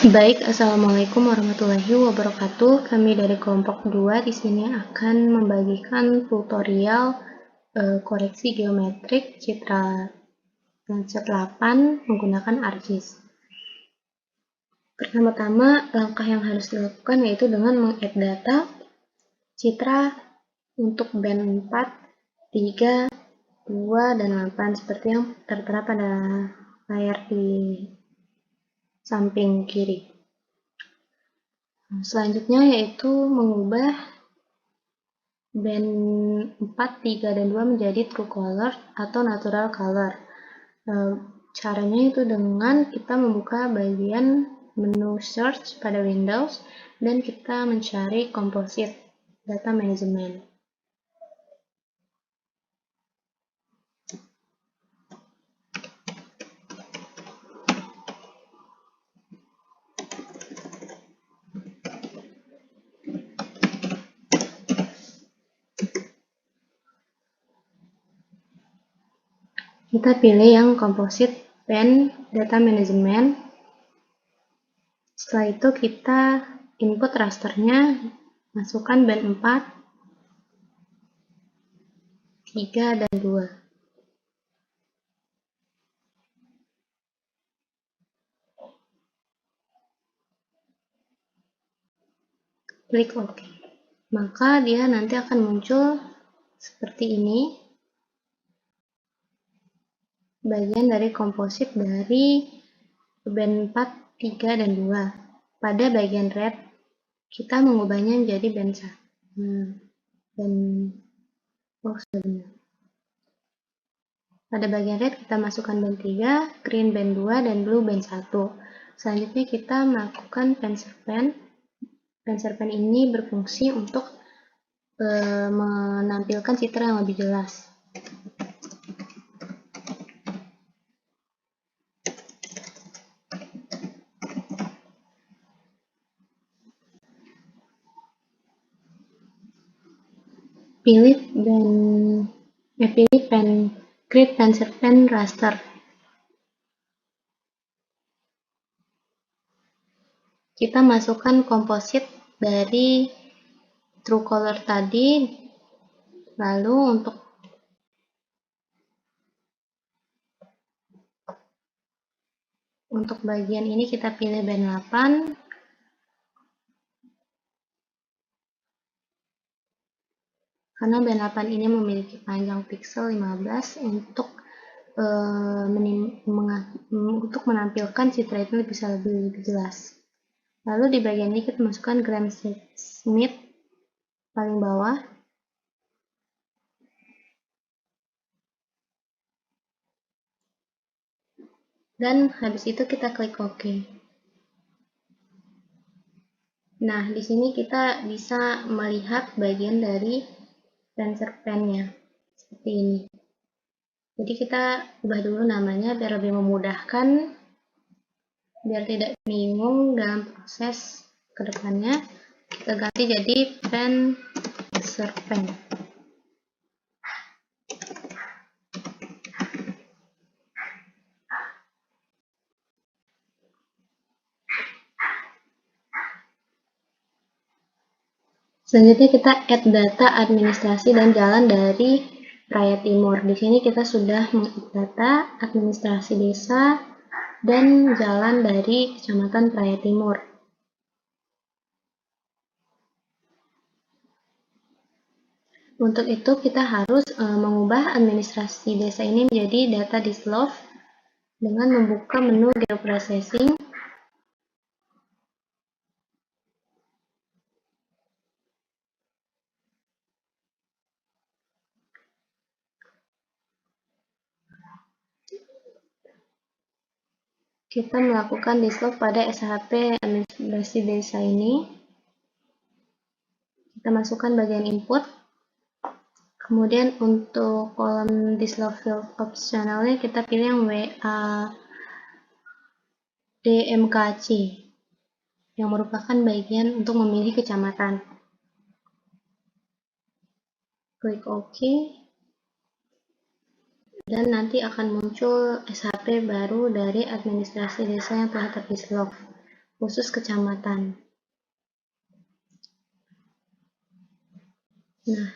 Baik, assalamualaikum warahmatullahi wabarakatuh. Kami dari kelompok 2 di sini akan membagikan tutorial koreksi geometrik citra Landsat 8 menggunakan ArcGIS. Pertama-tama, langkah yang harus dilakukan yaitu dengan meng-add data citra untuk band 4, 3, 2, dan 8 seperti yang tertera pada layar di samping kiri. Selanjutnya yaitu mengubah band 4, 3, dan 2 menjadi true color atau natural color. Caranya itu dengan kita membuka bagian menu search pada Windows dan kita mencari composite data management. Kita pilih yang composite band data management. Setelah itu kita input rasternya, masukkan band 4, 3, dan 2. Klik OK. Maka dia nanti akan muncul seperti ini. Bagian dari komposit dari band 4, 3, dan 2. Pada bagian red, kita mengubahnya menjadi band 1. Pada bagian red, kita masukkan band 3, green band 2, dan blue band 1. Selanjutnya kita melakukan pencil pen. Pencil pen ini berfungsi untuk menampilkan citra yang lebih jelas. Pilih Create Pencil Pen Raster. Kita masukkan komposit dari true color tadi, lalu untuk bagian ini kita pilih band 8. Karena band 8 ini memiliki panjang pixel 15 untuk menampilkan citra itu bisa lebih jelas. Lalu di bagian ini kita masukkan Graham Smith paling bawah. Dan habis itu kita klik OK. Nah, di sini kita bisa melihat bagian dari pencil pennya seperti ini. Jadi kita ubah dulu namanya biar lebih memudahkan, biar tidak bingung dalam proses kedepannya. Kita ganti jadi pencil pen. Selanjutnya kita add data administrasi dan jalan dari Raya Timur. Di sini kita sudah meng-add data administrasi desa dan jalan dari Kecamatan Raya Timur. Untuk itu kita harus mengubah administrasi desa ini menjadi data dislove dengan membuka menu geoprocessing. Kita melakukan dislove pada SHP administrasi desa ini. Kita masukkan bagian input. Kemudian untuk kolom dislove field optionalnya kita pilih yang WADMKC yang merupakan bagian untuk memilih kecamatan. Klik OK. Dan nanti akan muncul SHP baru dari administrasi desa yang telah terdislove. khusus kecamatan. Nah,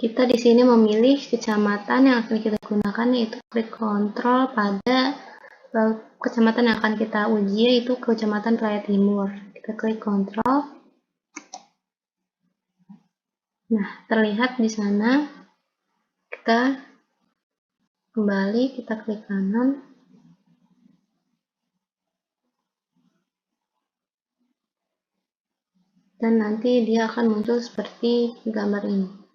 kita di sini memilih kecamatan yang akan kita gunakan, yaitu klik kontrol pada kecamatan yang akan kita uji, yaitu Kecamatan Praia Timur. Kita klik kontrol. Nah, terlihat di sana. Kita kembali, kita klik kanan. Dan nanti dia akan muncul seperti gambar ini.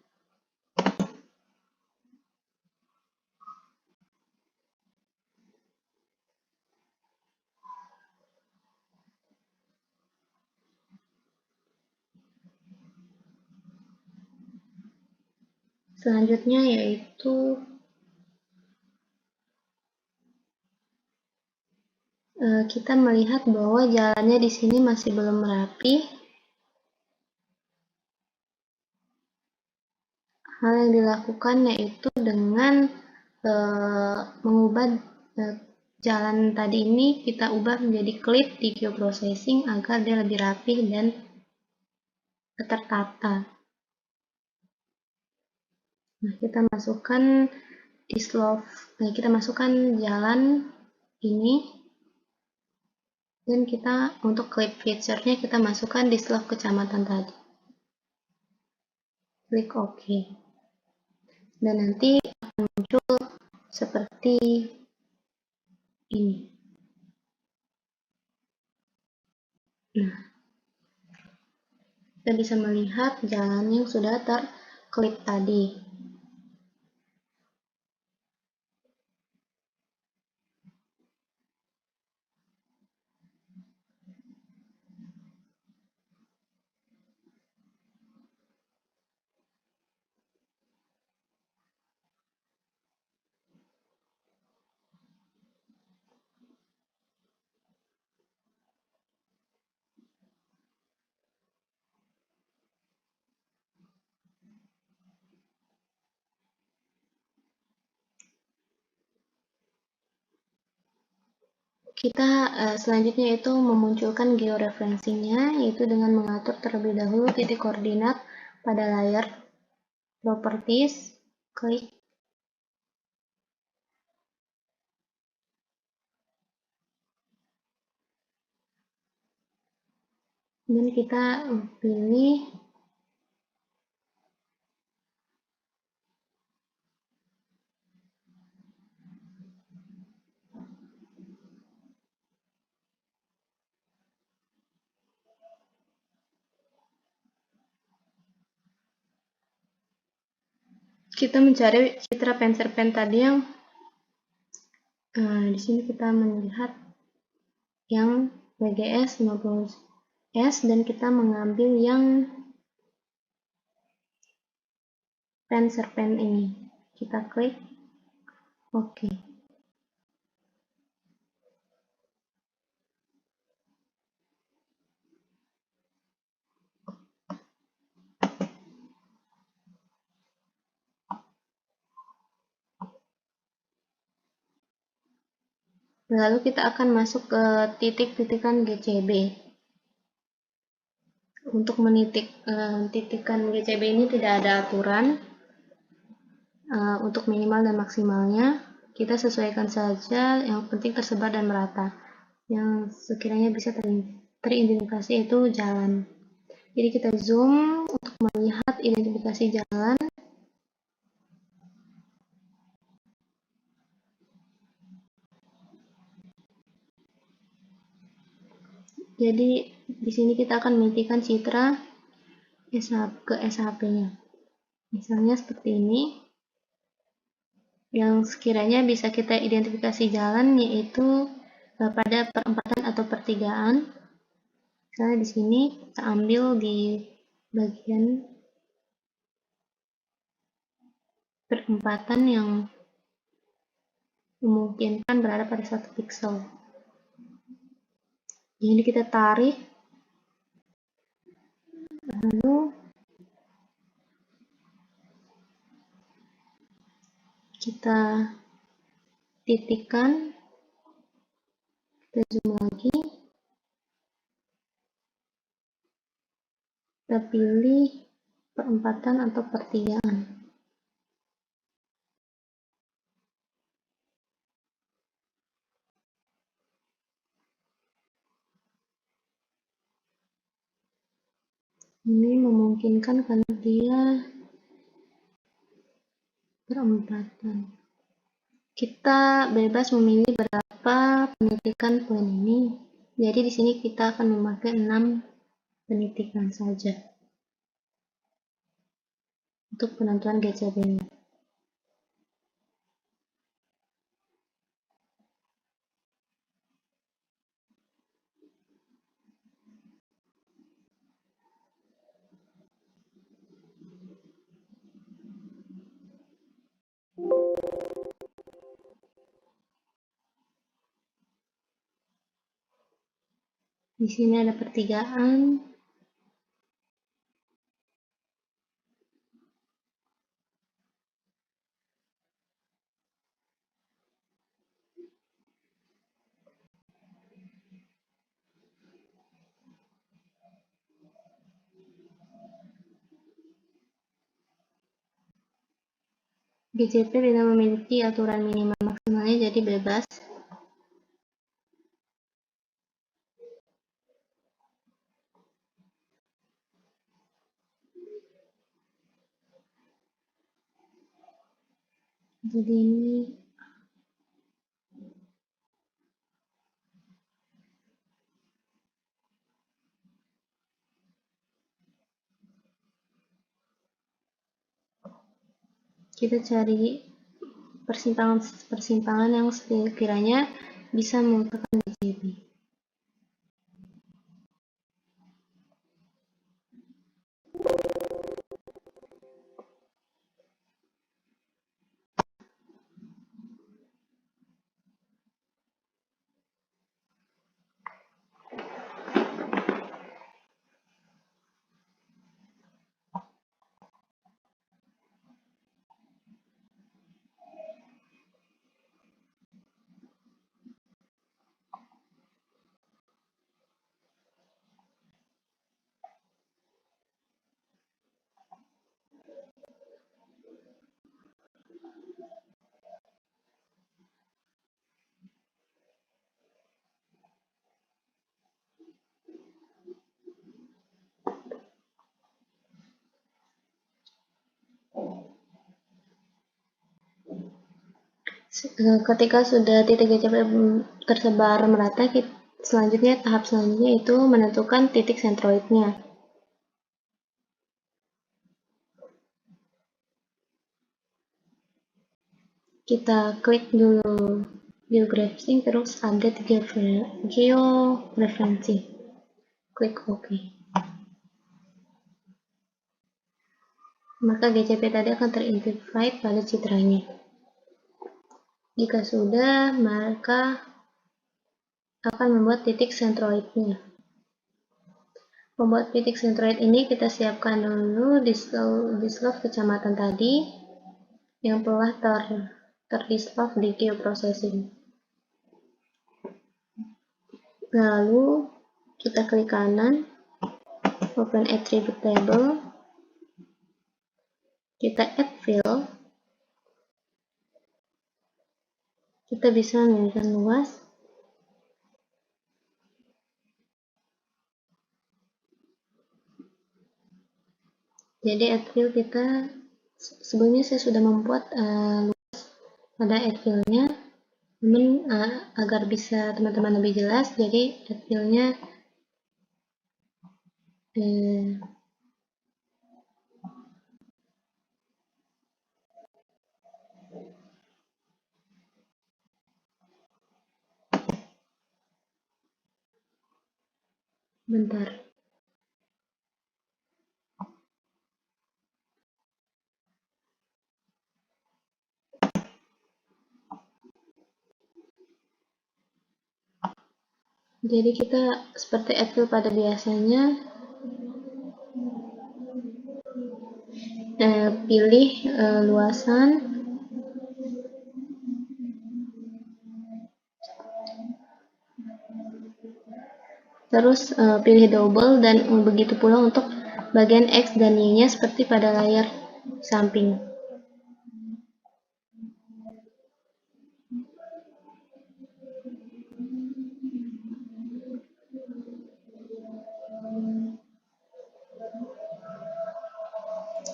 Selanjutnya yaitu kita melihat bahwa jalannya di sini masih belum rapi. Hal yang dilakukan yaitu dengan mengubah jalan tadi ini, kita ubah menjadi klip di geoprocessing agar dia lebih rapi dan tertata. Nah, kita masukkan di slope, kita masukkan jalan ini, dan kita untuk klip feature-nya kita masukkan di slope kecamatan tadi. Klik OK. Dan nanti akan muncul seperti ini. Nah, kita bisa melihat jalan yang sudah terklip tadi. Kita selanjutnya itu memunculkan georeferensinya, yaitu dengan mengatur terlebih dahulu titik koordinat pada layar properties, klik. Dan kita pilih kita mencari citra pen tadi yang di sini kita melihat yang WGS 50S, dan kita mengambil yang pen ini. Kita klik OK. Lalu kita akan masuk ke titik-titikan GCB. Untuk titikan GCB ini tidak ada aturan untuk minimal dan maksimalnya. Kita sesuaikan saja, yang penting tersebar dan merata. Yang sekiranya bisa teridentifikasi itu jalan. Jadi kita zoom untuk melihat identifikasi jalan. Jadi di sini kita akan menitikan citra ke SHP-nya. Misalnya seperti ini. Yang sekiranya bisa kita identifikasi jalan yaitu pada perempatan atau pertigaan. Misalnya di sini kita ambil di bagian perempatan yang memungkinkan berada pada 1 pixel. Jadi kita tarik, lalu kita titikkan, kita zoom lagi, kita pilih perempatan atau pertigaan. Ini memungkinkan karena dia perempatan. Kita bebas memilih berapa penitikan poin ini. Jadi di sini kita akan memakai 6 penitikan saja untuk penentuan GCB-nya. Di sini ada pertigaan. GCP tidak memiliki aturan minimal maksimalnya, jadi bebas. Jadi ini kita cari persimpangan yang sekiranya bisa mengungkapkan GCB. Ketika sudah titik GCP tersebar merata, tahap selanjutnya itu menentukan titik sentroidnya. Kita klik dulu geography, terus update georeferensi. Klik OK. Maka GCP tadi akan terintegrate pada citranya. Jika sudah, maka akan membuat titik sentroidnya. Membuat titik sentroid ini kita siapkan dulu dislove kecamatan tadi yang telah terdislove di geoprocessing. Lalu kita klik kanan, open attribute table, kita add field, kita bisa memilihkan luas, jadi add field kita sebelumnya saya sudah membuat luas pada add field-nya, namun agar bisa teman-teman lebih jelas, jadi add field-nya bentar. Jadi kita seperti Excel pada biasanya, pilih luasan, terus pilih double, dan begitu pula untuk bagian X dan Y-nya seperti pada layar samping.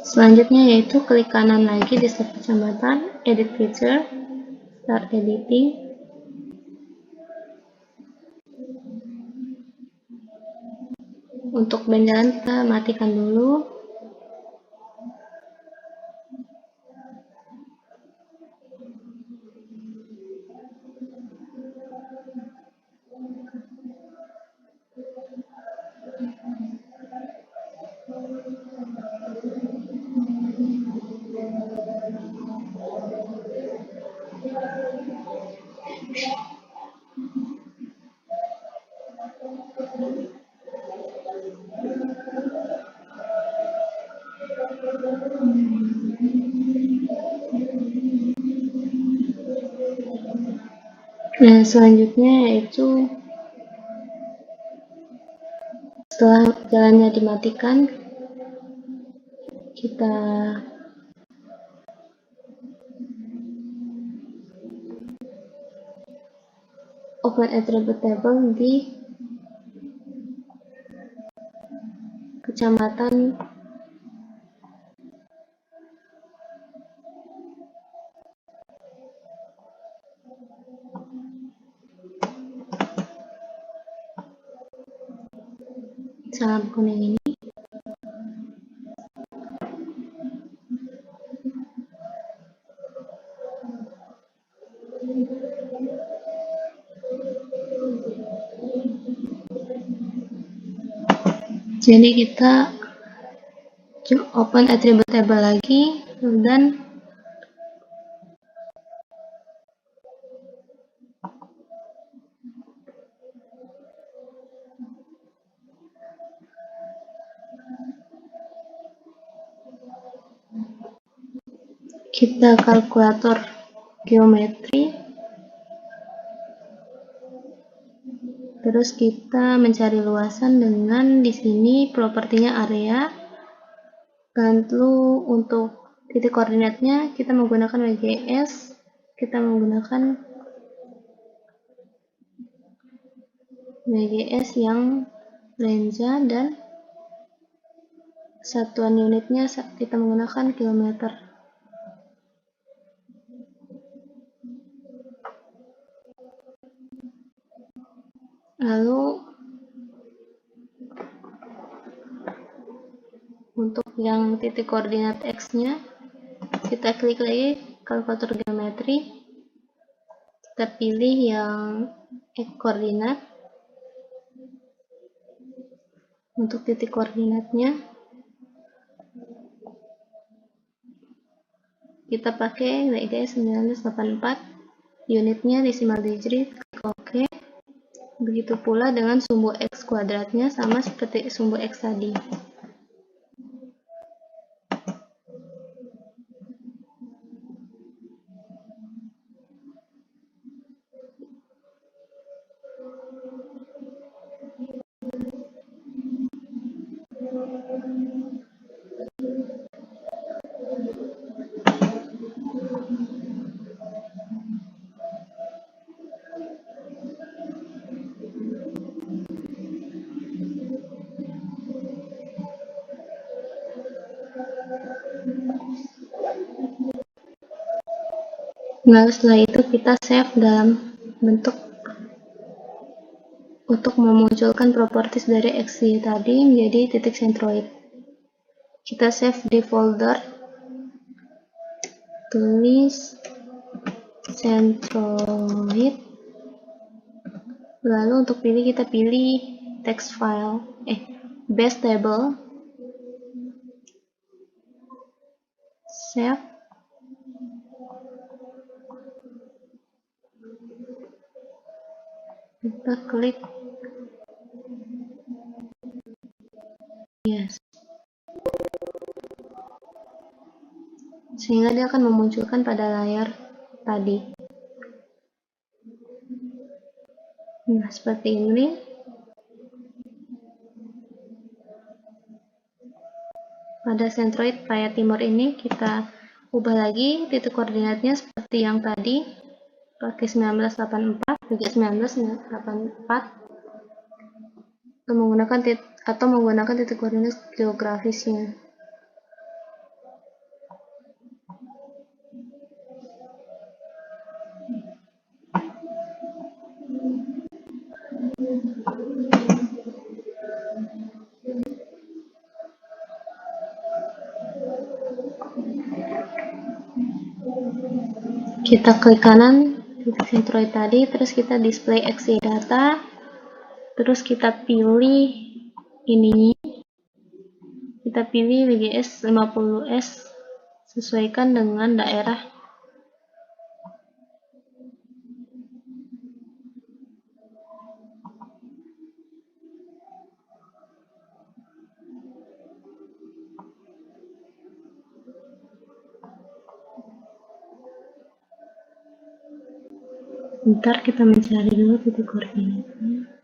Selanjutnya yaitu klik kanan lagi di start kecamatan, edit feature, start editing. Untuk band jalan kita matikan dulu. Nah, selanjutnya yaitu setelah jalannya dimatikan, kita open attribute table di kecamatan salam kuning ini. Jadi kita open attribute table lagi, dan kita kalkulator geometri, terus kita mencari luasan dengan di sini propertinya area. Lalu untuk titik koordinatnya kita menggunakan WGS, kita menggunakan WGS yang lensa, dan satuan unitnya kita menggunakan kilometer. Lalu untuk yang titik koordinat X-nya, kita klik lagi kalkulator geometri, kita pilih yang X koordinat. Untuk titik koordinatnya kita pakai WGS 1984, unitnya desimal digit, klik OK. Begitu pula dengan sumbu X kuadratnya, sama seperti sumbu X tadi. Lalu setelah itu kita save dalam bentuk untuk memunculkan properties dari XY tadi menjadi titik sentroid. Kita save di folder, tulis sentroid, lalu untuk kita pilih text file, base table, save. Kita klik Yes. Sehingga dia akan memunculkan pada layar tadi. Nah, seperti ini. Pada sentroid paya timur ini kita ubah lagi titik koordinatnya seperti yang tadi, pakai 1984, juga 1984, menggunakan titik koordinat geografisnya. Kita klik kanan titik sentroid tadi, terus kita display XY data, terus kita pilih ini, kita pilih WGS 50S, sesuaikan dengan daerah. Bentar, kita mencari dulu titik koordinatnya.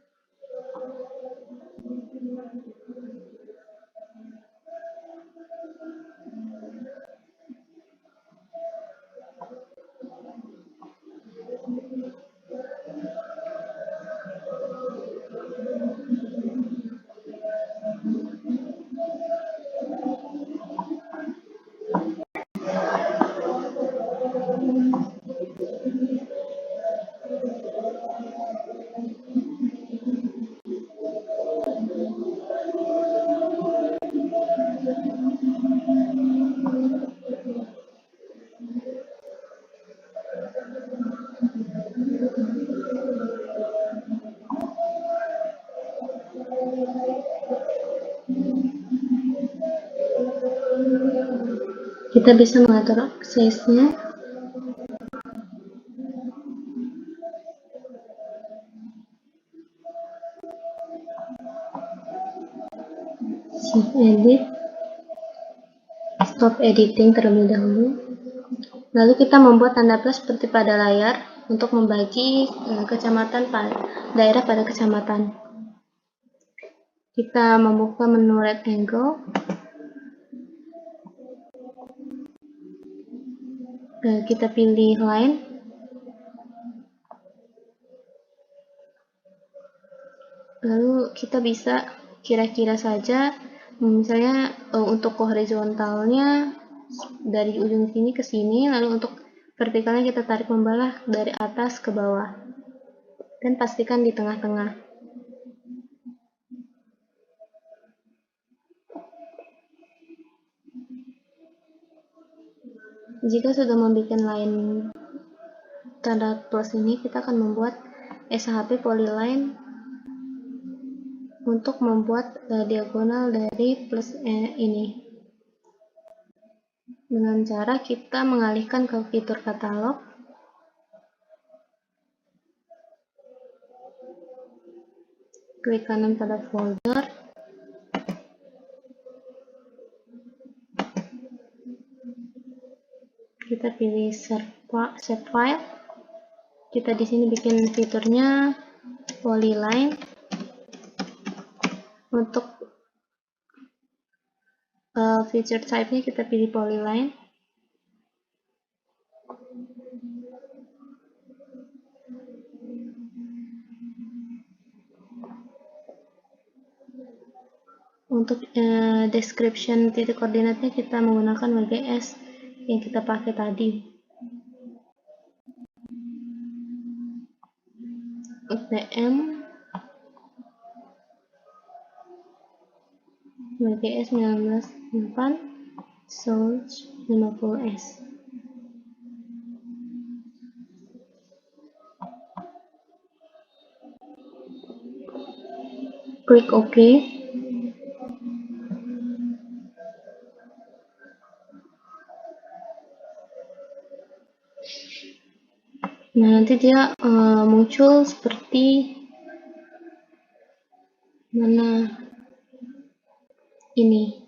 Kita bisa mengatur aksesnya. Save edit, stop editing terlebih dahulu. Lalu kita membuat tanda plus seperti pada layar untuk membagi daerah pada kecamatan. Kita membuka menu rectangle. Kita pilih line. Lalu kita bisa kira-kira saja, misalnya untuk horizontalnya dari ujung sini ke sini, lalu untuk vertikalnya kita tarik membelah dari atas ke bawah, dan pastikan di tengah-tengah. Jika sudah membuat line tanda plus ini, kita akan membuat SHP polyline untuk membuat diagonal dari plus ini. Dengan cara kita mengalihkan ke fitur katalog, klik kanan pada folder, kita pilih save file. Kita di sini bikin fiturnya polyline. Untuk feature type-nya kita pilih polyline. Untuk description titik koordinatnya kita menggunakan WGS yang kita pakai tadi. UTM WGS 1984 source 50S. Klik OK. Nah, nanti dia muncul seperti mana. ini.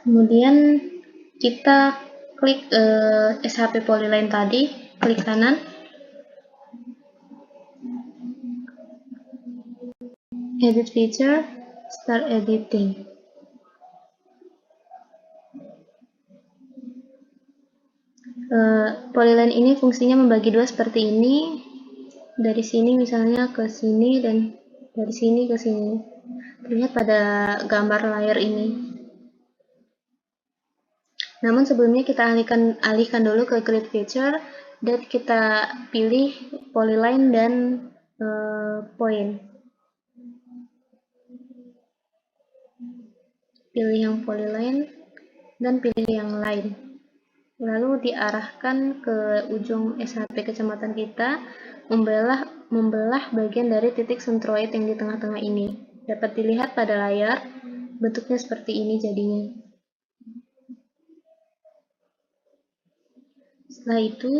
Kemudian kita klik SHP Polyline tadi, klik kanan, edit feature, start editing. Polyline ini fungsinya membagi dua seperti ini, dari sini misalnya ke sini dan dari sini ke sini. Terlihat pada gambar layar ini. Namun sebelumnya kita alihkan dulu ke grid feature dan kita pilih polyline dan point. Pilih yang polyline dan pilih yang line. Lalu diarahkan ke ujung SHP kecamatan kita, membelah bagian dari titik sentroid yang di tengah-tengah ini. Dapat dilihat pada layar, bentuknya seperti ini jadinya. Setelah itu,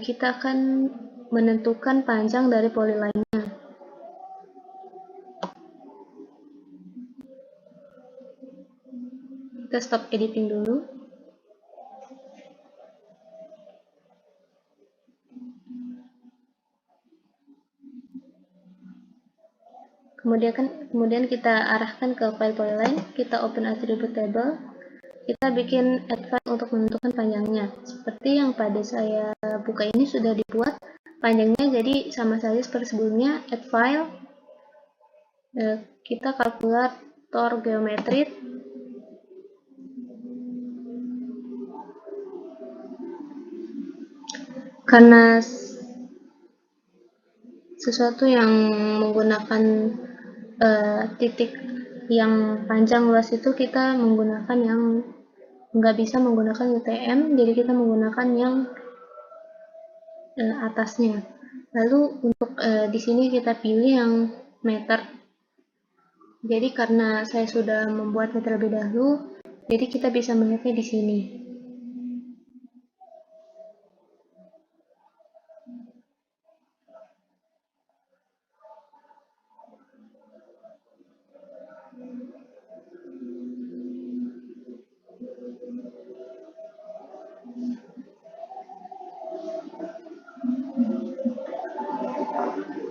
kita akan menentukan panjang dari polyline-nya. Kita stop editing dulu. Kemudian kita arahkan ke file polyline, kita open attribute table, kita bikin add file untuk menentukan panjangnya. Seperti yang pada saya buka ini sudah dibuat panjangnya, jadi sama saja seperti sebelumnya. Add file, kita kalkulator geometri, karena sesuatu yang menggunakan titik yang panjang luas itu kita menggunakan yang nggak bisa menggunakan UTM, jadi kita menggunakan yang atasnya. Lalu untuk di sini kita pilih yang meter. Jadi karena saya sudah membuatnya terlebih dahulu, jadi kita bisa melihatnya di sini.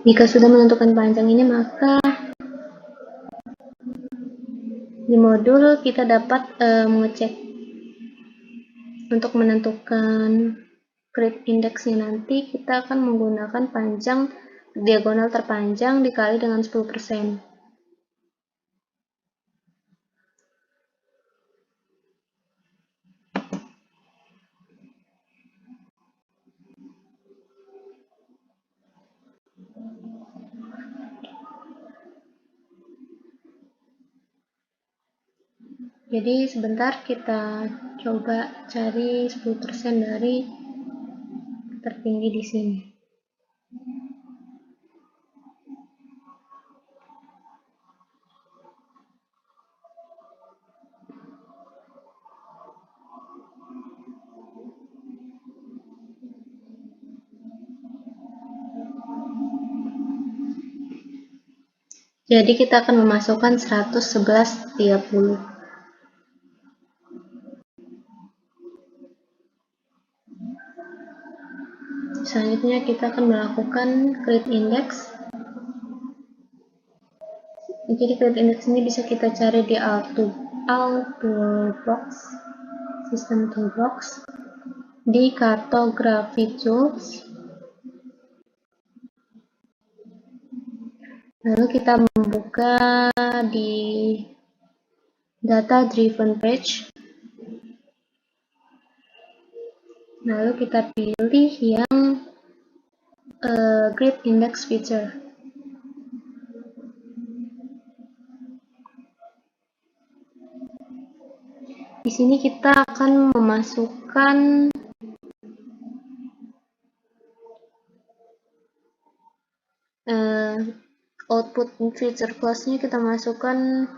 Jika sudah menentukan panjang ini, maka di modul kita dapat mengecek untuk menentukan grid indeksnya. Nanti kita akan menggunakan panjang diagonal terpanjang dikali dengan 10%. Jadi sebentar kita coba cari 10% dari tertinggi di sini. Jadi kita akan memasukkan 111,30. Selanjutnya kita akan melakukan grid index. Jadi grid index ini bisa kita cari di Alt Toolbox, System Toolbox, di Cartography Tools. Lalu kita membuka di Data Driven Page. Lalu kita pilih yang Grid Index Feature. Di sini kita akan memasukkan output feature class-nya, kita masukkan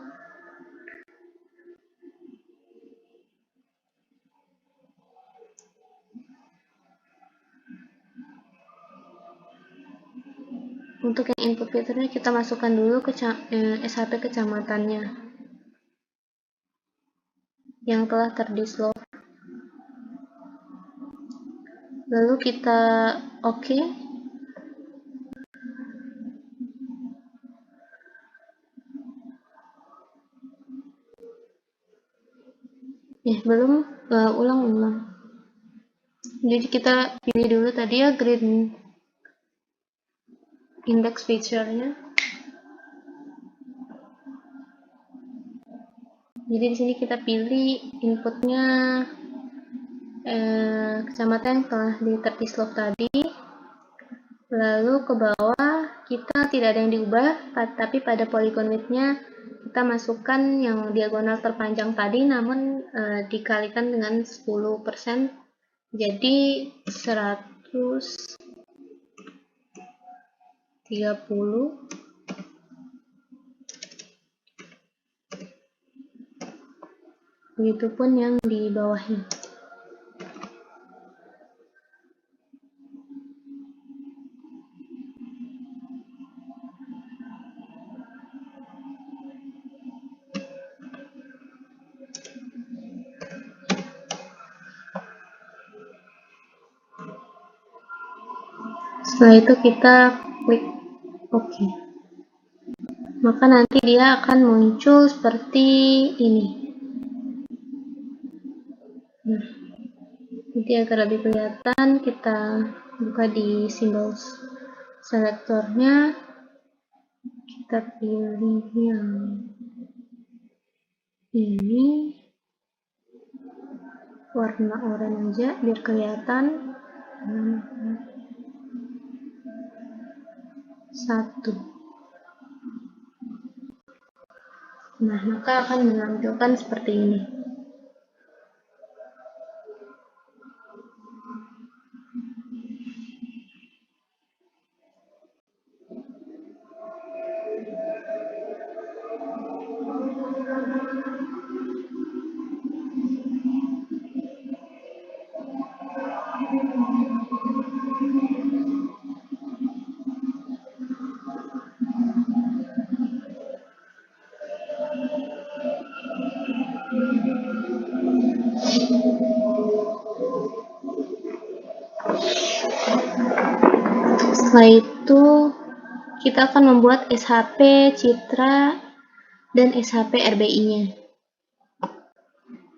untuk yang input filternya kita masukkan dulu ke SHP kecamatannya yang telah terdislove. Lalu kita oke. Belum, ulang. Jadi kita pilih dulu tadi ya grid index feature-nya. Jadi di sini kita pilih inputnya kecamatan yang telah terdislove tadi. Lalu ke bawah kita tidak ada yang diubah, tapi pada polygon width-nya kita masukkan yang diagonal terpanjang tadi, namun dikalikan dengan 10%, jadi 130. Begitupun yang di bawahnya. Setelah itu kita klik OK. Maka nanti dia akan muncul seperti ini. Nanti agar lebih kelihatan, kita buka di simbol selektornya, kita pilih yang ini, warna oranye aja biar kelihatan. 1. Nah, maka akan menampilkan seperti ini. Setelah itu kita akan membuat SHP Citra dan SHP RBI-nya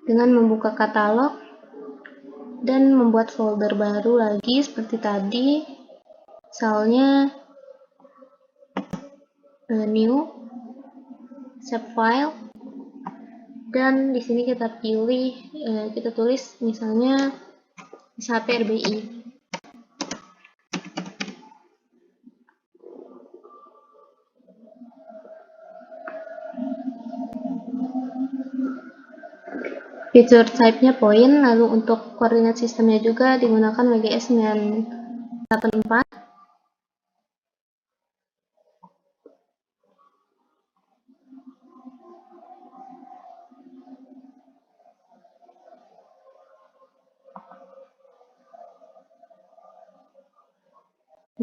dengan membuka katalog dan membuat folder baru lagi seperti tadi. Misalnya new, save file, dan di sini kita pilih, kita tulis misalnya SHP RBI. Feature type-nya point, lalu untuk koordinat sistemnya juga digunakan WGS 984.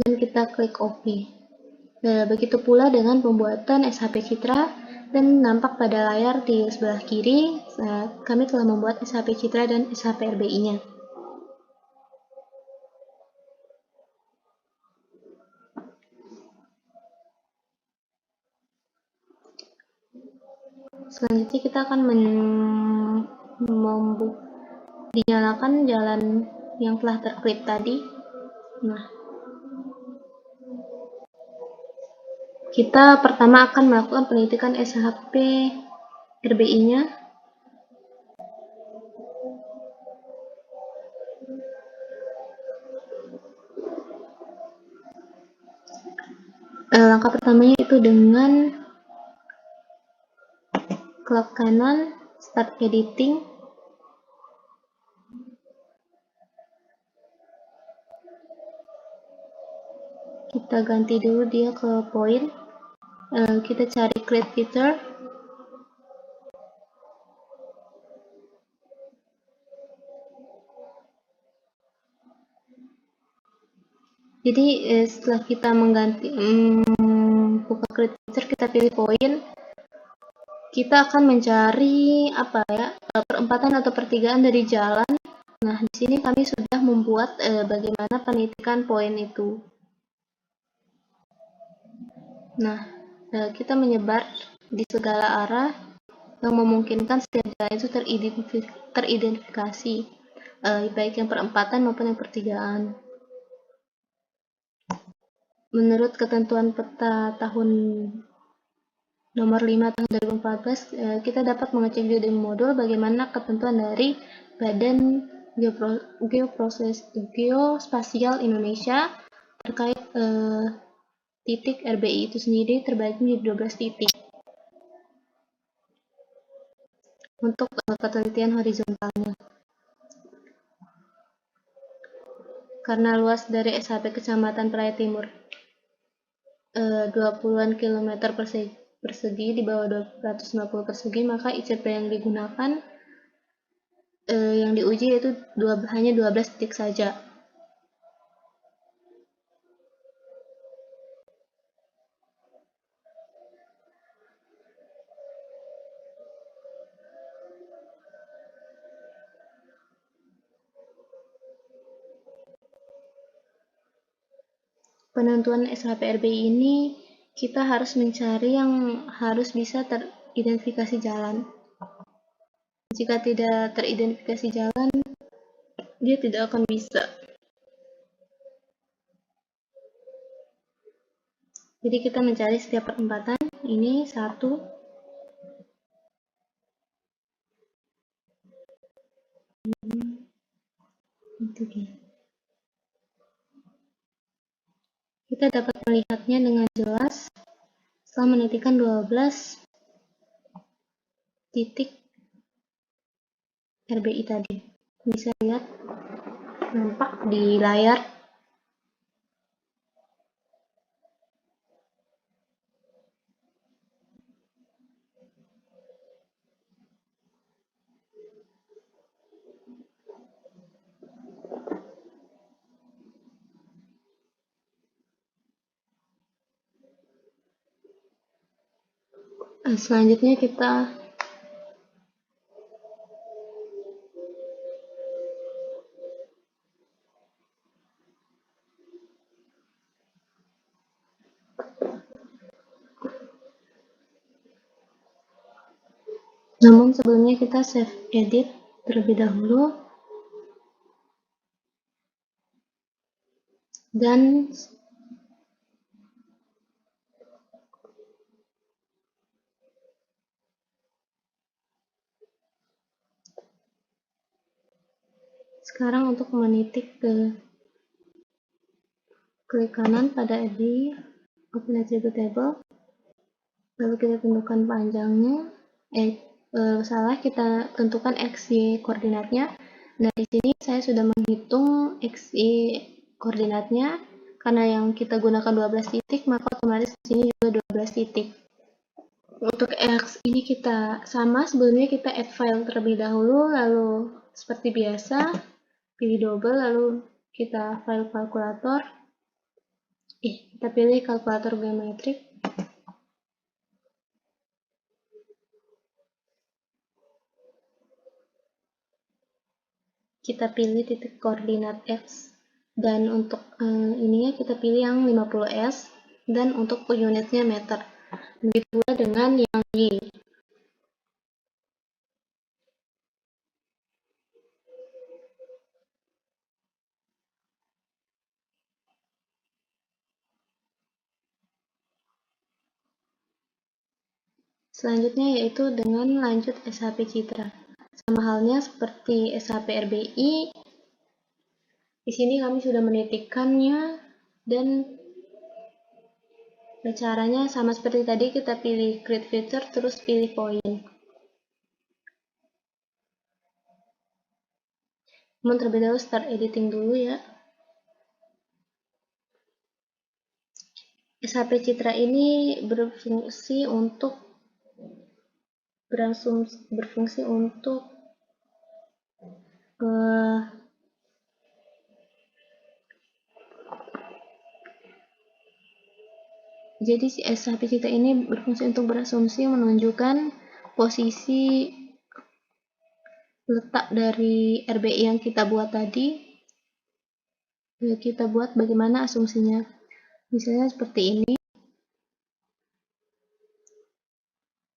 Dan kita klik OK. Nah, begitu pula dengan pembuatan SHP Citra, dan nampak pada layar di sebelah kiri, kami telah membuat SHP Citra dan SHP RBI-nya. Selanjutnya kita akan dinyalakan jalan yang telah terklip tadi. Nah, kita pertama akan melakukan penitikan SHP RBI-nya. Langkah pertamanya itu dengan klik kanan, start editing. Kita ganti dulu dia ke point. Kita cari create feature. Jadi setelah kita mengganti buka create feature, kita pilih poin, kita akan mencari apa ya, perempatan atau pertigaan dari jalan. Nah, di sini kami sudah membuat bagaimana penitikan poin itu. Nah, kita menyebar di segala arah yang memungkinkan setiap jalan itu teridentifikasi, baik yang perempatan maupun yang pertigaan. Menurut ketentuan peta tahun nomor 5 tahun 2014, kita dapat mengecek di modul bagaimana ketentuan dari Badan Geospasial Indonesia terkait titik RBI itu sendiri terbagi menjadi 12 titik untuk ketelitian horizontalnya. Karena luas dari SHP Kecamatan Praia Timur 20-an kilometer persegi di bawah 250 persegi, maka ICP yang digunakan yang diuji yaitu hanya 12 titik saja. Penentuan SHP RBI ini kita harus mencari yang harus bisa teridentifikasi jalan. Jika tidak teridentifikasi jalan, dia tidak akan bisa. Jadi kita mencari setiap perempatan, ini 1, kita dapat melihatnya dengan jelas setelah menitikan 12 titik RBI tadi. Bisa lihat nampak di layar. Selanjutnya kita namun sebelumnya kita save edit terlebih dahulu, dan sekarang untuk menitik ke klik kanan pada edit open attribute table, lalu kita tentukan panjangnya, salah, kita tentukan XY koordinatnya. Nah, di sini saya sudah menghitung XY koordinatnya, karena yang kita gunakan 12 titik, maka otomatis di sini juga 12 titik. Untuk X ini kita sama, sebelumnya kita add file terlebih dahulu, lalu seperti biasa, pilih double, lalu kita file kalkulator, kita pilih kalkulator geometrik, kita pilih titik koordinat X, dan untuk ininya kita pilih yang 50S, dan untuk unitnya meter. Begitu pula dengan yang Y. Selanjutnya yaitu dengan lanjut SHP Citra. Sama halnya seperti SHP RBI, di sini kami sudah menitikkannya, dan caranya sama seperti tadi, kita pilih create feature, terus pilih poin. Namun terlebih dahulu start editing dulu ya. SHP Citra ini berfungsi untuk Jadi si SHP Citra ini berfungsi untuk berasumsi menunjukkan posisi letak dari RBI yang kita buat tadi. Ya, kita buat bagaimana asumsinya. Misalnya seperti ini.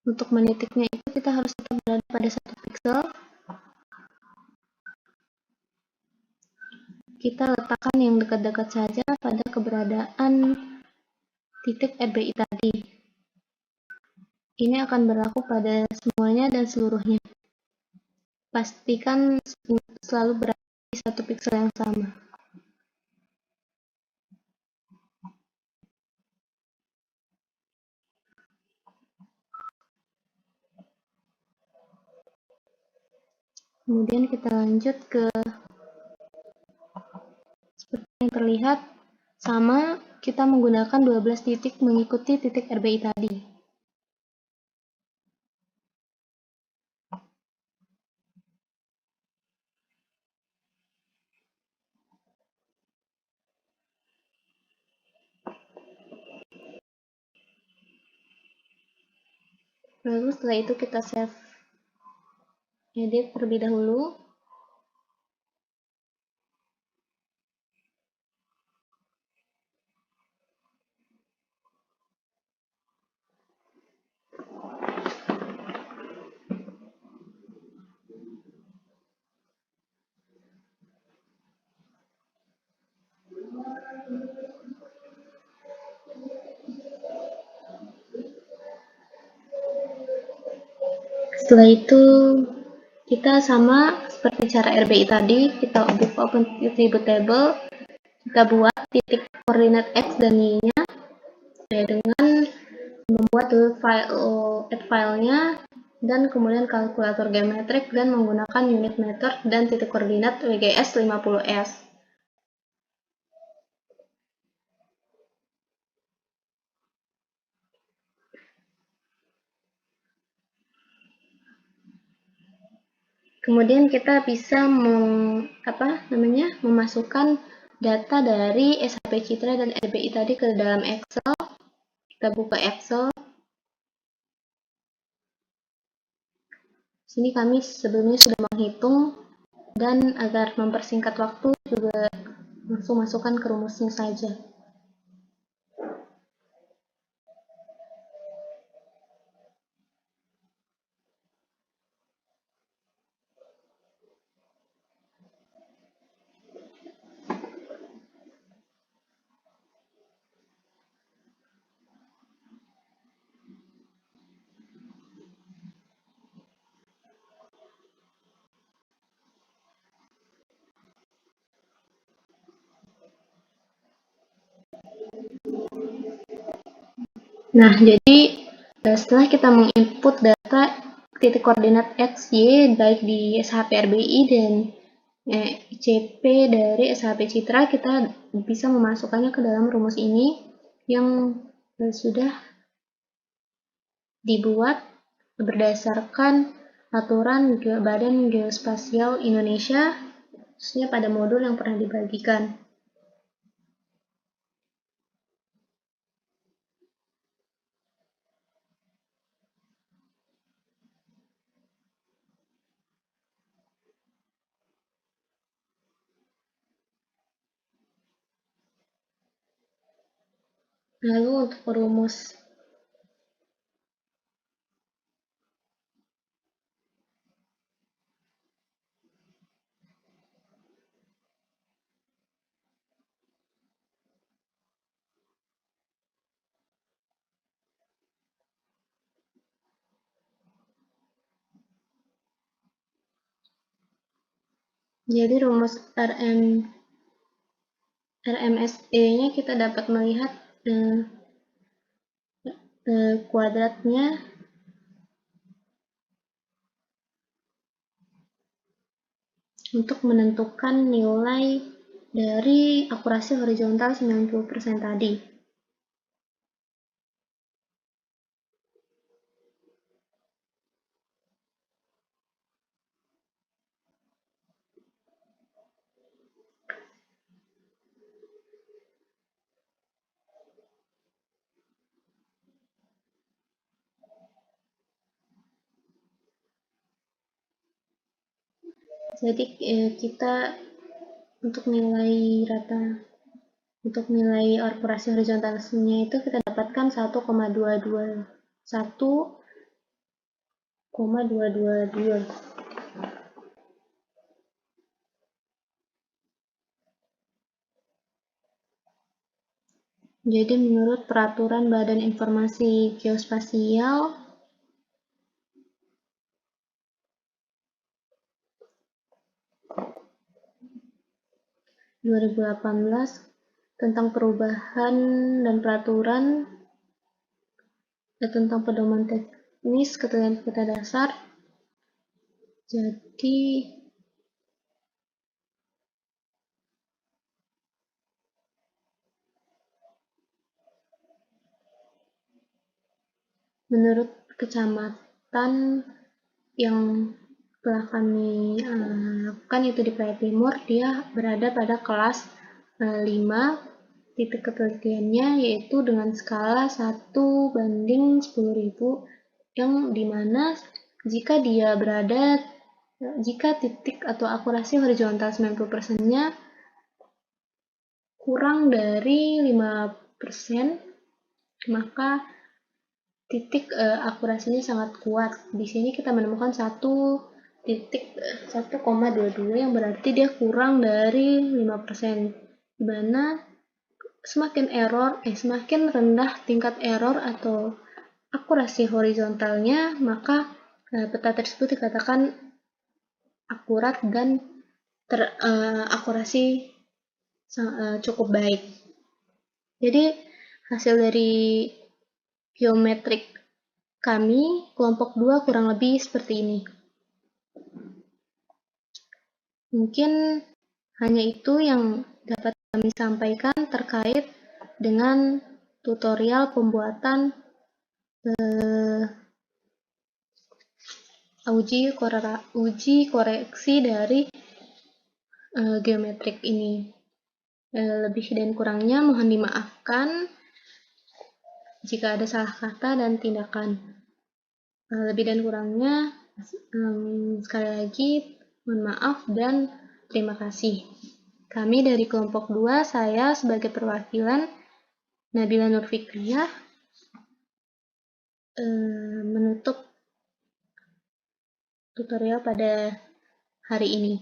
Untuk menitiknya itu kita harus tetap berada pada 1 pixel. Kita letakkan yang dekat-dekat saja pada keberadaan titik RBI tadi. Ini akan berlaku pada semuanya dan seluruhnya. Pastikan selalu berada di 1 pixel yang sama. Kemudian kita lanjut ke seperti yang terlihat, sama kita menggunakan 12 titik mengikuti titik RBI tadi. Lalu setelah itu kita save edit terlebih dahulu. Setelah itu kita sama seperti cara RBI tadi, kita buka open attribute table, kita buat titik koordinat X dan Y-nya dengan membuat add filenya dan kemudian kalkulator geometrik dan menggunakan unit method dan titik koordinat WGS 50S. Kemudian kita bisa memasukkan data dari SHP Citra dan RBI tadi ke dalam Excel. Kita buka Excel. Sini kami sebelumnya sudah menghitung, dan agar mempersingkat waktu juga langsung masukkan ke rumusnya saja. Nah, jadi setelah kita menginput data titik koordinat X, Y, baik di SHP RBI dan ICP dari SHP Citra, kita bisa memasukkannya ke dalam rumus ini yang sudah dibuat berdasarkan aturan Badan Geospasial Indonesia, khususnya pada modul yang pernah dibagikan. Lalu untuk rumus jadi rumus RMSE-nya kita dapat melihat kuadratnya untuk menentukan nilai dari akurasi horizontal 90% tadi. Jadi kita untuk nilai rata, untuk nilai akurasi horizontalnya itu kita dapatkan 1,222. Jadi menurut peraturan Badan Informasi Geospasial (2018) tentang perubahan dan peraturan tentang pedoman teknis ketentuan kota dasar. Jadi menurut kecamatan yang telah kami lakukan itu di Praia Timur, dia berada pada kelas 5. Titik ketelitiannya yaitu dengan skala 1/10.000, yang dimana jika titik atau akurasi horizontal 90%-nya kurang dari 5%, maka titik akurasinya sangat kuat. Di sini kita menemukan 1,22 yang berarti dia kurang dari 5%, di mana semakin rendah tingkat error atau akurasi horizontalnya, maka peta tersebut dikatakan akurat dan akurasi cukup baik. Jadi hasil dari geometrik kami kelompok 2 kurang lebih seperti ini. Mungkin hanya itu yang dapat kami sampaikan terkait dengan tutorial pembuatan uji koreksi dari geometrik ini. Lebih dan kurangnya mohon dimaafkan jika ada salah kata dan tindakan. Lebih dan kurangnya sekali lagi mohon maaf dan terima kasih. Kami dari kelompok 2, saya sebagai perwakilan Nabila Nurfikriyah menutup tutorial pada hari ini.